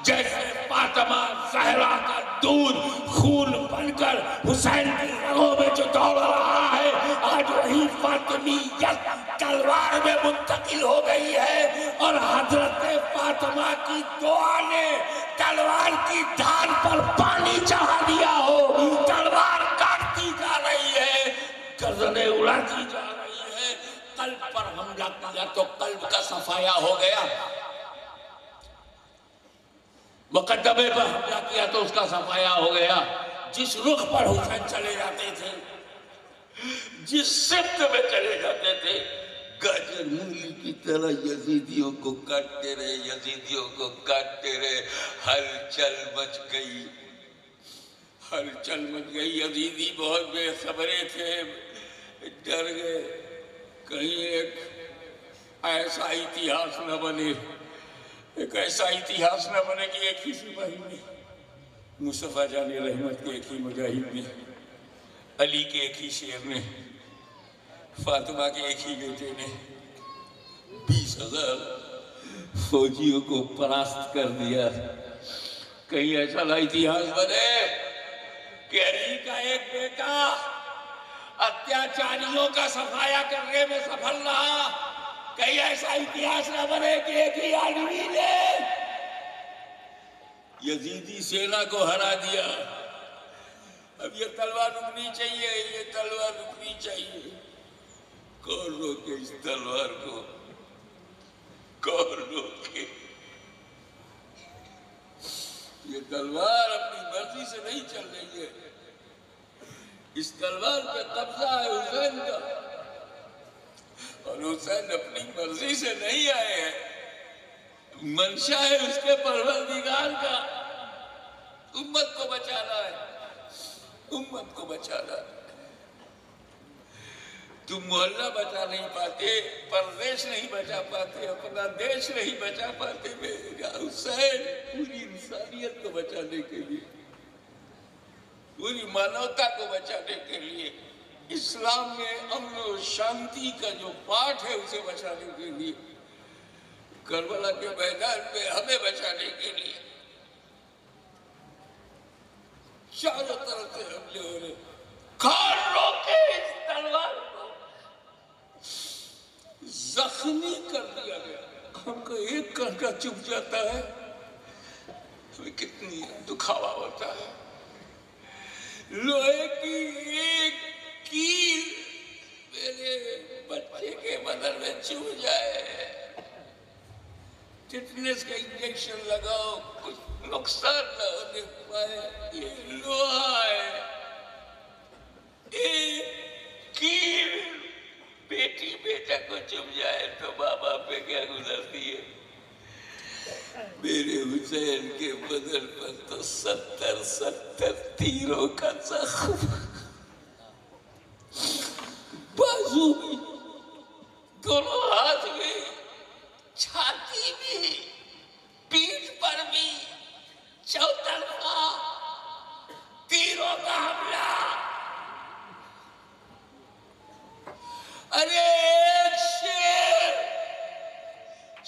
جیسے فاطمہ زہرا کا دودھ خون بن کر حسین کی رگوں میں جو دوڑ رہا ہے، آج وہی فاطمیت تلوار میں منتقل ہو گئی ہے. اور حضرت فاطمہ کی دعا نے تلوار کی دھار پر پانی چڑھا دیا ہو. تلوار کاٹتی جا رہی ہے، گردنیں اڑاتی جا رہی ہے. قلب پر حملہ کیا تو قلب کا صفایا ہو گیا. مقدمے پر حملہ کیا تو اس کا صفایا ہو گیا. جس رخ پر حسین چلے جاتے تھے، جس سمت میں چلے جاتے تھے، گاجر مولی کی طرح یزیدیوں کو کاٹتے رہے، یزیدیوں کو کاٹتے رہے. ہلچل مچ گئی، ہلچل مچ گئی. یزیدی بہت بے صبرے تھے، ڈر گئے کہیں ایک ایسا اتہاس نہ بنے، ایک ایسا اتہاس نہ بنے کہ ایک ہی سپاہی نے، مصطفیٰ جان رحمت کے ایک ہی مجاہد نے، علی کے ایک ہی شیر نے، فاطمہ کے ایک ہی بیٹے نے 20,000 فوجیوں کو پراست کر دیا. کہیں ایسا نہ اتہاس بنے کہ علی کا ایک بیٹا اتیاچاریوں کا صفایا کرنے میں سفل رہا. کہیں ایسا اتہاس نہ بنے کہ ایک ہی آدمی نے یزیدی سینا کو ہرا دیا. اب یہ تلوار رکنی چاہیے، یہ تلوار رکنی چاہیے. کون روکے اس تلوار کو؟ کون روکے؟ یہ تلوار اپنی مرضی سے نہیں چل رہی ہے. اس تلوار پہ قبضہ ہے حسین کا، اور حسین اپنی مرضی سے نہیں آئے ہیں. منشا ہے اس کے پروردگار کا. امت کو بچانا ہے، امت کو بچانا ہے. تم محلہ بچا نہیں پاتے، پردیش نہیں بچا پاتے، اپنا دیش نہیں بچا پاتے. میرا حسین پوری انسانیت کو بچانے کے لیے، پوری مانوتا کو بچانے کے لیے، اسلام میں امن و شانتی کا جو پاٹ ہے اسے بچانے کے لیے، کربلا کے میدان میں ہمیں بچانے کے لیے چاروں طرف سے حملے ہو رہے. کون روکے اس تلوار کو؟ زخمی کر دیا گیا. ہم کو ایک گھنٹہ چپ جاتا ہے، ہمیں کتنی دکھاوا ہوتا ہے. لوہے کی ایک کیل میرے بچے کے بدن میں چبھ جائے، ٹیٹنس کا انجیکشن لگاؤ، کچھ نقصان نہ ہونے پائے. یہ لوہا ہے. ایک کیل بیٹی بیٹا کو چبھ جائے تو ماں باپ پہ کیا گزرتی ہے. میرے حسین کے بدن پر تو 70 تیروں کا زخم، بازو بھی، دونوں ہاتھ میں، چھاتی بھی، پیٹھ پر بھی، چوطرفہ تیروں کا حملہ. ارے ایک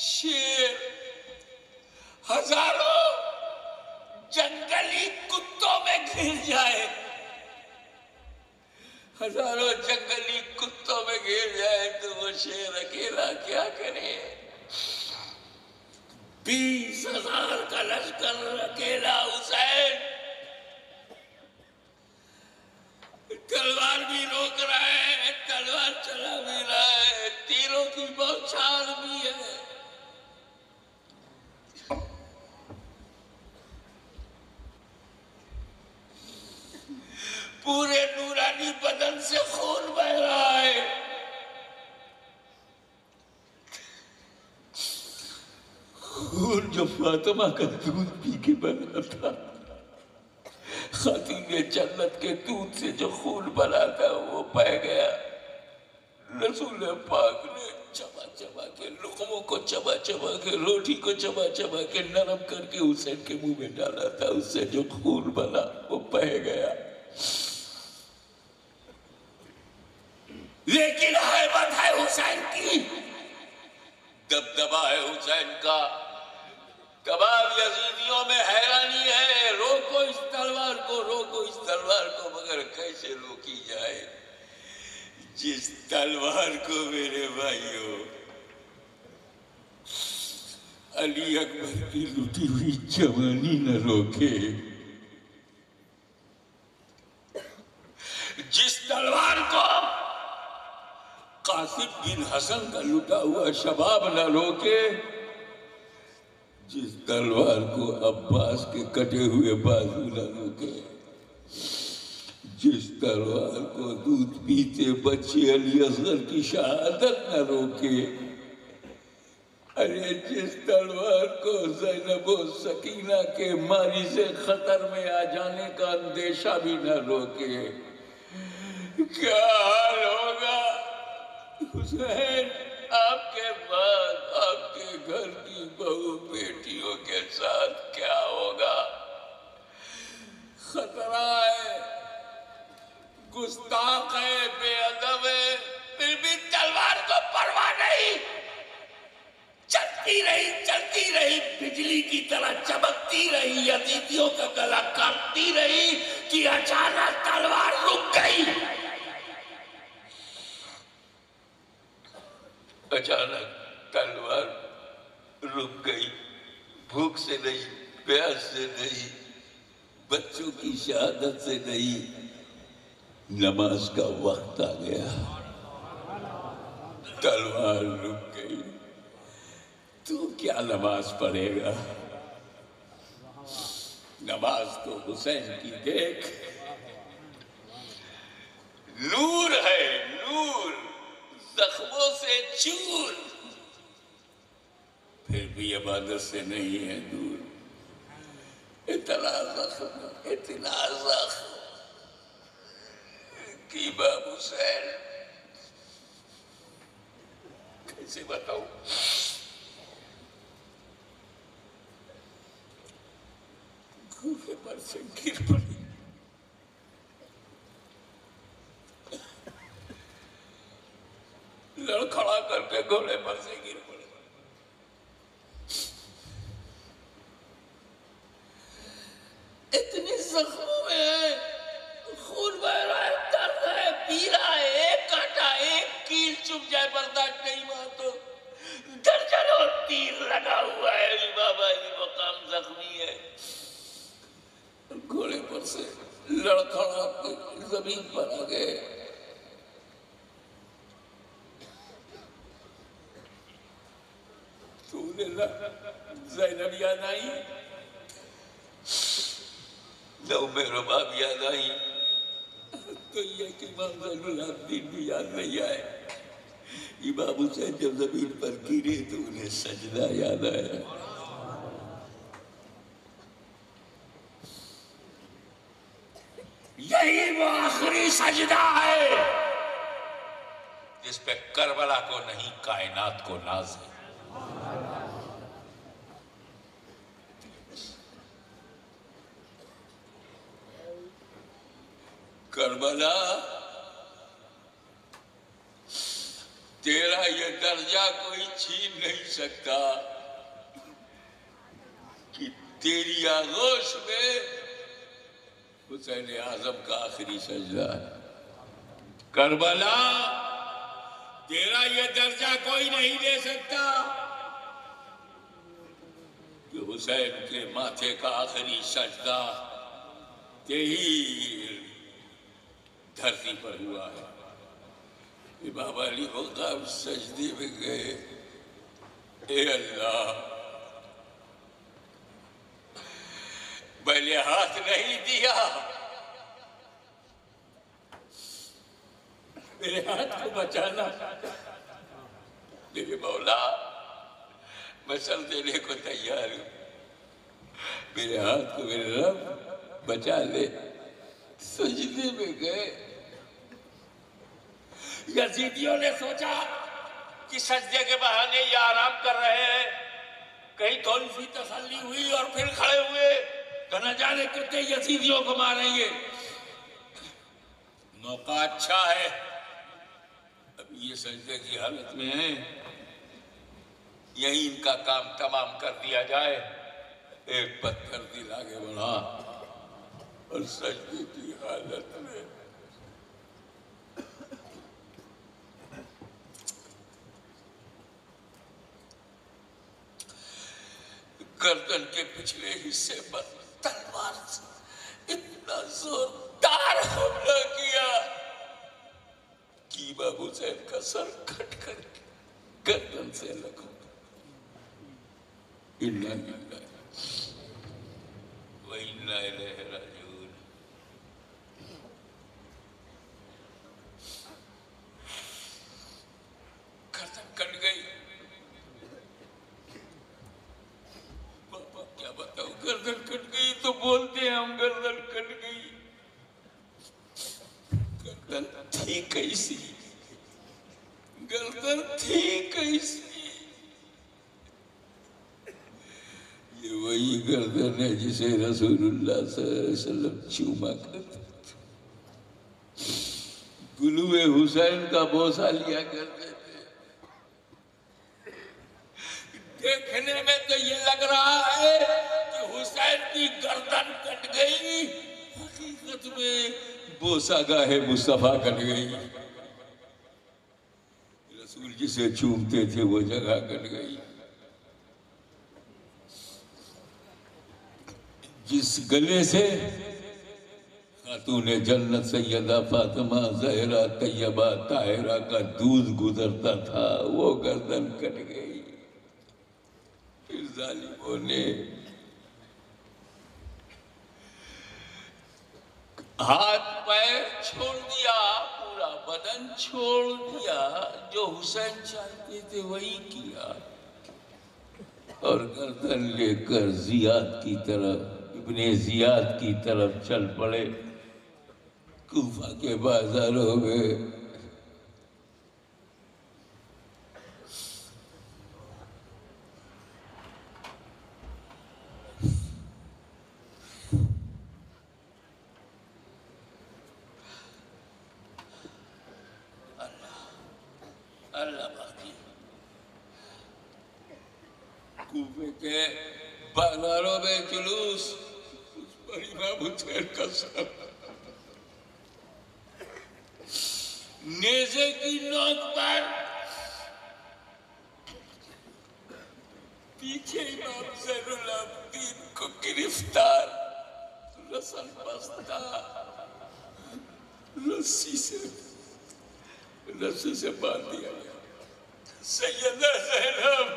شیر ہزاروں جنگلی کتوں میں گھر جائے، ہزاروں جنگلی کتوں میں گھر جائے تو وہ شیر اکیلا کیا کرے؟ 20,000 کا لشکر اکیلا حسین. تلوار بھی روک رہا ہے، تلوار چلا بھی رہا ہے، تیروں کی بوچھار بھی ہے. پورے نورانی بدن سے خون بہ رہا ہے. خون جو فاطمہ کا دودھ پی کے بنا تھا، خاتون جنت کے دودھ سے جو خون بنا تھا وہ بہ گیا. رسول پاک نے چبا چبا کے لقموں کو چبا چبا کے، روٹی کو چبا چبا کے نرم کر کے حسین کے منہ میں ڈالا تھا. اس سے جو خون بنا وہ بہ گیا. لیکن ہیبت ہے حسین کی، دبدبا ہے حسین کا. تمام یزیدیوں میں حیرانی ہے. روکو اس تلوار کو، روکو اس تلوار کو، مگر کیسے روکی جائے؟ جس تلوار کو میرے بھائیوں علی اکبر کی لٹی ہوئی جوانی نہ روکے، جس تلوار کو قاسم بن حسن کا لٹا ہوا شباب نہ روکے، جس تلوار کو عباس کے کٹے ہوئے بازو نہ روکے، جس تلوار کو دودھ پیتے بچے علی اصغر کی شہادت نہ روکے، ارے جس تلوار کو زینب و سکینہ کے ماری سے خطر میں آ جانے کا اندیشہ بھی نہ روکے، کیا حال ہوگا حسین آپ کے بعد آپ کے گھر کی بہو بیٹیوں کے ساتھ کیا ہوگا؟ خطرہ ہے، گستاخ ہے، بے ادب ہے، پھر بھی تلوار کو پرواہ نہیں، چلتی رہی بجلی کی طرح چمکتی رہی، یزیدیوں کا گلا کاٹتی رہی کہ اچانک تلوار رک گئی۔ اچانک تلوار رک گئی، بھوک سے نہیں، پیاس سے نہیں، بچوں کی شہادت سے نہیں، نماز کا وقت آ گیا، تلوار رک گئی۔ تو کیا نماز پڑھے گا؟ نماز تو حسین کی دیکھ، نور ہے، نور، زخموں سے چور، پھر بھی عبادت سے نہیں ہے دور۔ اتنا زخم کی باب حسین، کیسے بتاؤں؟ گھوڑے پر سے گر پڑی، لڑکھڑا کر کے گھوڑے پر سے گر پڑی، اتنی زخموں میں ہے، خون بہ رہا ہے، درد ہے، پیلا ہے، ایک کانٹا ایک کیل چپ جائے برداشت نہیں ہوا تو درجنوں تیر لگا ہوا ہے، علی بابا علی مقام زخمی ہے، گھوڑے پر سے لڑکھڑا کے زمین پر آ گئے۔ زینب یاد آئی، لو میرا باپ یاد آئی، تو یہ کہ امام زین العابدین بھی یاد نہیں آئے۔ امام حسین جب زمین پر گرے تو انہیں سجدہ یاد آیا۔ یہی وہ آخری سجدہ ہے جس پہ کربلا کو نہیں کائنات کو ناز ہے۔ کربلا تیرا یہ درجہ کوئی چھین نہیں سکتا کہ تیری آغوش میں حسین اعظم کا آخری سجدہ ہے۔ کربلا تیرا یہ درجہ کوئی نہیں دے سکتا کہ حسین کے ماتھے کا آخری سجدہ تیری دھرتی پر ہوا ہے۔ امام علی مقام سجدے میں گئے، اے اللہ میں نے ہاتھ نہیں دیا، میرے ہاتھ کو بچانا، میرے مولا میں سر دینے کو تیار ہوں، میرے ہاتھ کو میرے رب بچا لے۔ سجدے میں گئے، یزیدیوں نے سوچا کہ سجدے کے بہانے یہ آرام کر رہے ہیں، کہیں تھوڑی سی تسلی ہوئی اور پھر کھڑے ہوئے تو نہ جانے کتنے یزیدیوں کو ماریں گے۔ موقع اچھا ہے، اب یہ سجدے کی حالت میں ہیں، یہیں ان کا کام تمام کر دیا جائے۔ ایک پتھر دل آگے بڑھا اور سجدے کی حالت میں گردن کے پچھلے حصے پر تلوار سے اتنا زوردار حملہ کیا کہ امام حسین کا سر کٹ کر کے گردن سے الگ ہو گیا۔ انا للہ و انا الیہ راجعون۔ نام گردن کٹ گئی. گردن تھی کیسی, گردن تھی کیسی. یہ وہی گردن ہے جسے رسول اللہ صلی اللہ علیہ وسلم چوما کرتے تھے, گلوے حسین کا بوسہ لیا کرتے تھے. دیکھنے میں تو یہ لگ رہا ہے کہ حسین کی گردن کٹ گئی, حقیقت میں بوسہ گاہ مصطفیٰ کٹ گئی. رسول جسے چومتے تھے وہ جگہ کٹ گئی. جس گلے سے خاتون جنت سیدہ فاطمہ زہرا طیبہ طاہرہ کا دودھ گزرتا تھا وہ گردن کٹ گئی. پھر ظالموں نے ہاتھ پیر چھوڑ دیا, پورا بدن چھوڑ دیا, جو حسین چاہتے تھے وہی کیا, اور گردن لے کر زیاد کی طرف, ابن زیاد کی طرف چل پڑے. کوفہ کے بازاروں میں اللہ باقی کوفے کے بازاروں میں جلوس, اس پر امام حسین کا سر نیزے کی نوک پر, پیچھے امام زین العابدین کو گرفتار, رسل بستہ, رسی سے باندھ دیا گیا. سیدہ زینب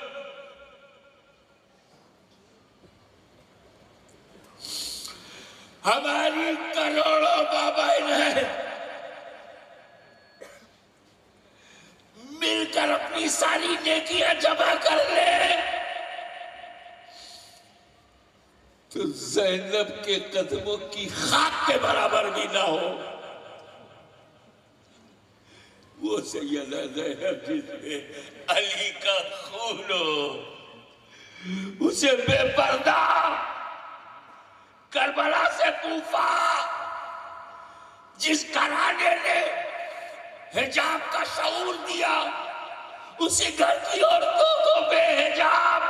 ہماری کروڑوں بابائیں ہیں مل کر اپنی ساری نیکیاں جمع کر لے تو زینب کے قدموں کی خاک کے برابر بھی نہ ہو. وہ سیدہ زینب جس میں علی کا خون ہو, اسے بے پردہ کربلا سے کوفہ, جس گھرانے نے حجاب کا شعور دیا, اسی گھر کی عورتوں کو بے حجاب,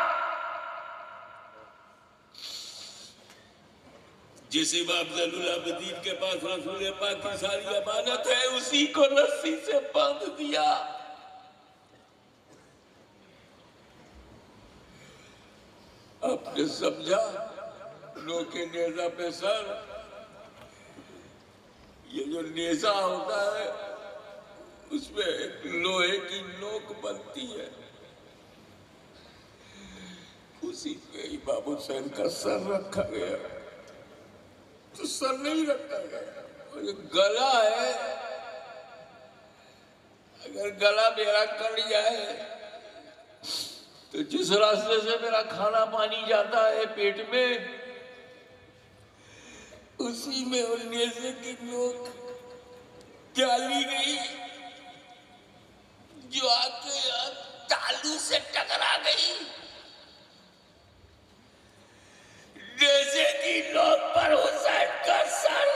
جس امام زین العابدین کے پاس رسول پاک کی ساری امانت ہے, اسی کو رسی سے باندھ دیا. آپ نے سمجھا لو کے نیزہ پہ سر, یہ جو نیزہ ہوتا ہے اس میں ایک لوہے کی نوک بنتی ہے, اسی پہ امام حسین کا سر رکھا گیا. تو سر نہیں رکھا گیا, اور یہ گلا ہے, اگر گلا میرا کٹ جائے تو جس راستے سے میرا کھانا پانی جاتا ہے پیٹ میں, اسی میں ان نیزے کی نوک ڈالی گئی, جو آ کے تالو سے ٹکرا گئی. نیزے کی نوک پر حسین کا سر.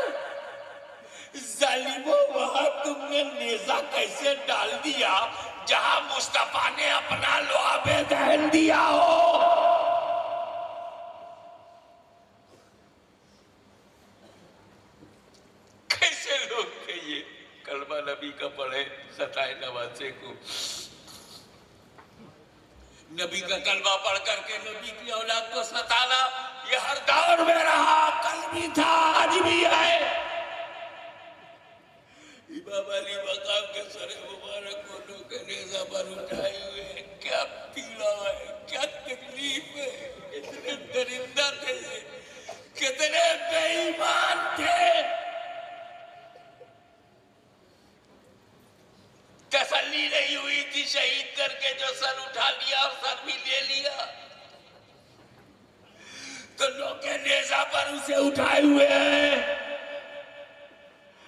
ظالموں, وہاں تم نے نیزہ کیسے ڈال دیا جہاں مصطفیٰ نے اپنا لعاب دہن دیا ہو؟ کیسے لوگ تھے یہ؟ کلمہ نبی کا پڑھے 97 کو, نبی کا کلمہ پڑھ کر کے نبی کی اولاد کو ستانا یہ ہر دور میں رہا, کل بھی تھا, آج بھی ہے. امام علی مقام کے سر مبارک کو لوگ نیزہ پر اٹھائے ہوئے ہیں, کیا پیڑا ہے, کیا تکلیف ہے, کتنے درندہ تھے, کتنے بے ایمان تھے. تسلی نہیں ہوئی تھی شہید کر کے جو سر اٹھا لیا اور سر بھی لے لیا, لوگ کے نیزہ پر اسے اٹھائے ہوئے ہیں.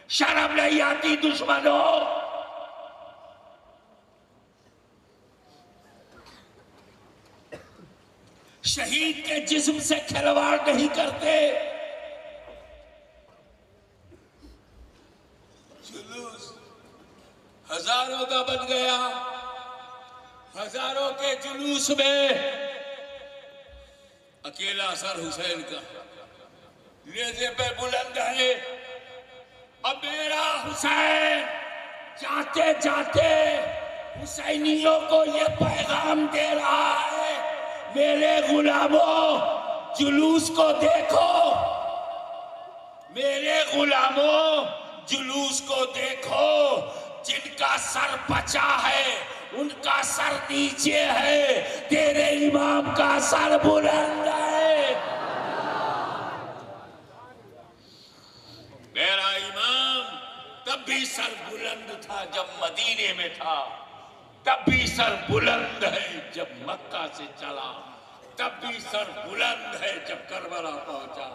شرم نہیں آتی دشمنوں؟ شہید کے جسم سے کھلواڑ نہیں کرتے. جلوس ہزاروں کا بن گیا. ہزاروں کے جلوس میں اکیلا سر حسین کا نیزے پہ بلند ہے. اب میرا حسین جاتے جاتے حسینیوں کو یہ پیغام دے رہا ہے، میرے غلاموں جلوس کو دیکھو، میرے غلاموں جلوس کو دیکھو. جن کا سر بچا ہے ان کا سر نیچے ہے، تیرے امام کا سر بلند ہے. میرا امام تب بھی سر بلند تھا جب مدینے میں تھا، تب بھی سر بلند ہے جب مکہ سے چلا، تب بھی سر بلند ہے جب کربلا پہنچا،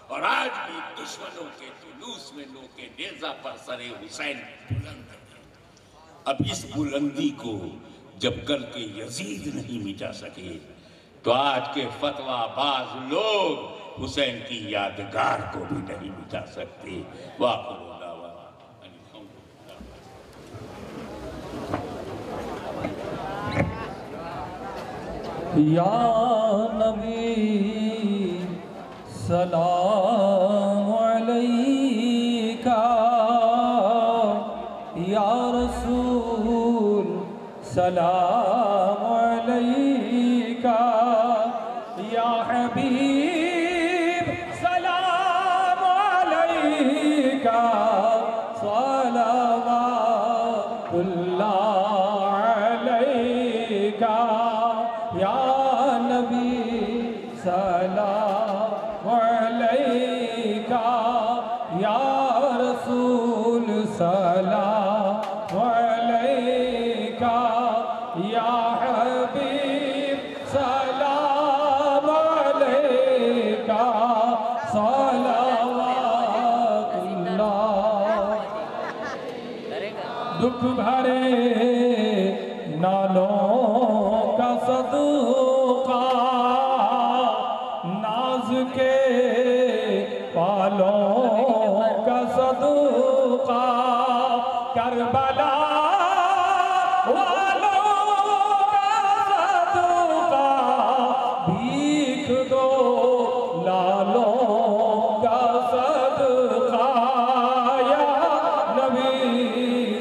اور آج بھی دشمنوں کے جلوس میں لوگ کے نیزہ پر سر حسین بلند ہے. اب اس بلندی کو جب کل کے یزید نہیں مٹا سکے تو آج کے فتویٰ باز لوگ حسین کی یادگار کو بھی نہیں مٹا سکتے. وآخر دعوانا یا نبی سلام علیکہ، یا رسول سلام علیکہ، یا حبیب سلام علیکہ، صلوات اللہ علیکہ، یا نبی سلام علیکہ، یا رسول سلام علیکہ، یا حبیب سلام علیکہ، صلوات اللہ. دکھ بھرے نالوں کا صدقہ، ناز کے پالوں کا صدقہ، کربلا والوں کا صدقہ، بھیک دو لالوں کا صدقہ، یا نبی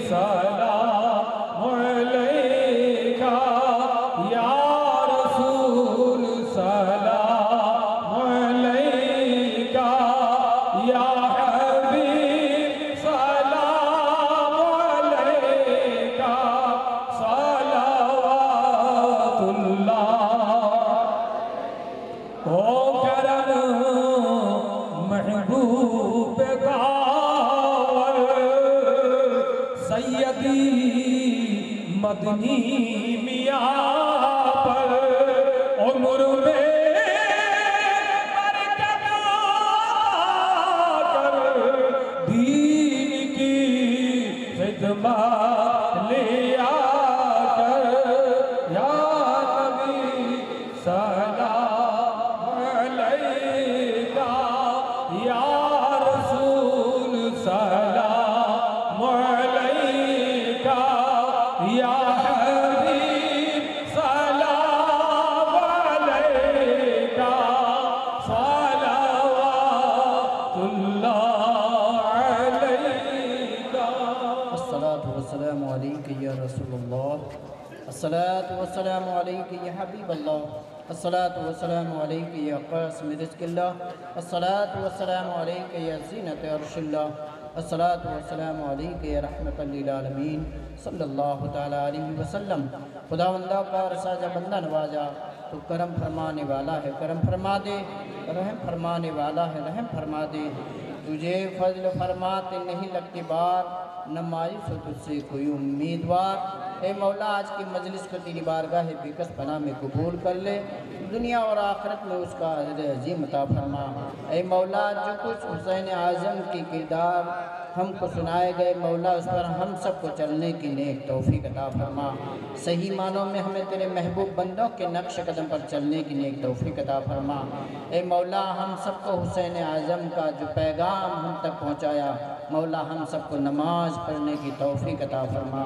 سلام علیکہ، یا رسول سلام علیکہ، یا حبیب سلام علیکہ، صلوات اللہ. او کرم محبوب داور سیدی مدنی میاں پر، عمر میں برکت کر دین کی خدمت لیا کر، یا نبی سلام علیکہ، یا رسول سلام علیکہ، یا حبیب سلام علیکہ، صلوات اللہ علیکہ. الصلاة والسلام عليك يا رسول الله، الصلاة والسلام عليك يا حبيب الله، الصلاة والسلام عليك يا قاسم رزق الله، الصلاة والسلام عليك يا زينة عرش الله، الصلاة والسلام عليك يا رحمة للعالمين صلی اللہ تعالیٰ علیہ وسلم. خداوندہ کا رسالہ بندہ نوازا تو کرم فرمانے والا ہے، کرم فرما دے، رحم فرمانے والا ہے، رحم فرما دے. تجھے فضل فرماتے نہیں لگتی بار، نہ مایوس ہو تجھ سے کوئی امیدوار۔ اے مولا آج کی مجلس کو تیری بارگاہ بیکس پناہ میں قبول کر لے، دنیا اور آخرت میں اس کا اجر عظیم عطا فرما۔ اے مولا جو کچھ حسین اعظم کی کردار ہم کو سنائے گئے مولا اس پر ہم سب کو چلنے کی نیک توفیق عطا فرما، صحیح معنوں میں ہمیں تیرے محبوب بندوں کے نقش قدم پر چلنے کی نیک توفیق عطا فرما۔ اے مولا ہم سب کو حسین اعظم کا جو پیغام ہم تک پہنچایا مولا ہم سب کو نماز پڑھنے کی توفیق عطا فرما،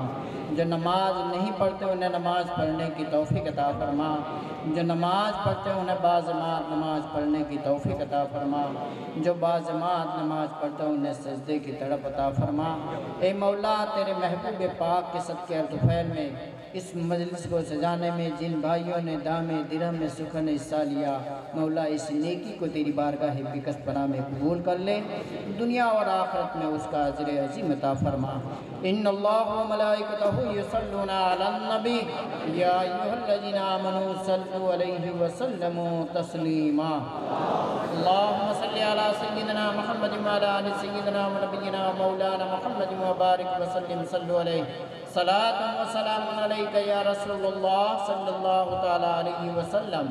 جو نماز نہیں پڑھتے انہیں نماز پڑھنے کی توفیق عطا فرما، جو نماز پڑھتے انہیں باجماعت نماز پڑھنے کی توفیق عطا فرما، جو باجماعت نماز پڑھتے انہیں سجدے کی تڑپ عطا فرما۔ اے مولا تیرے محبوب پاک کے صدقے الطفیل میں اس مجلس کو سجانے میں جن بھائیوں نے دام درہم میں سخن حصہ لیا مولا اس نیکی کو تیری بارگاہ بیکس پناہ میں قبول کر لے، دنیا اور آخرت میں اس کا اجر عظیم عطا فرما۔ ان اللہ و ملائکتہ یصلون علی النبی یا ایھا الذین آمنوا صلوا علیہ وسلموا تسلیما۔ اللہم صلی علی سیدنا محمد وعلی آل سیدنا ونبینا مولانا محمد وبارک وسلم صلوا علیہ صلاة و سلام علیکہ یا رسول اللہ صلی اللہ تعالی علیہ وسلم۔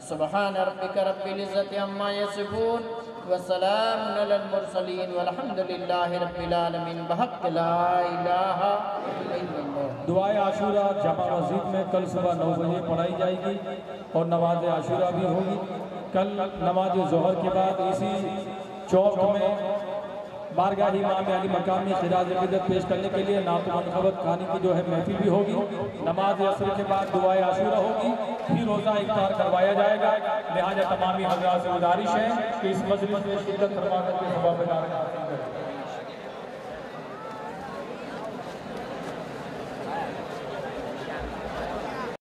سبحان ربک رب العزت عما یصفون وسلام علی المرسلین والحمد للہ رب العالمین بحق لا الہ الا اللہ۔ دعائے عاشورہ جامع مسجد میں کل صبح 9 بجے پڑھائی جائے گی اور نماز عاشورہ بھی ہوگی۔ کل نماز ظہر کے بعد اسی چوک میں بارگاہ امام علی مقامی خراج عقیدت پیش کرنے کے لیے نعت و منقبت کہانی کی جو ہے محفل بھی ہوگی۔ نماز عصر کے بعد دعائے عاشورہ ہوگی، پھر روزہ افطار کروایا جائے گا۔ لہٰذا تمامی حضرات سے گزارش ہے کہ اس مجلس میں شرکت فرما کر کے ثواب حاصل کریں۔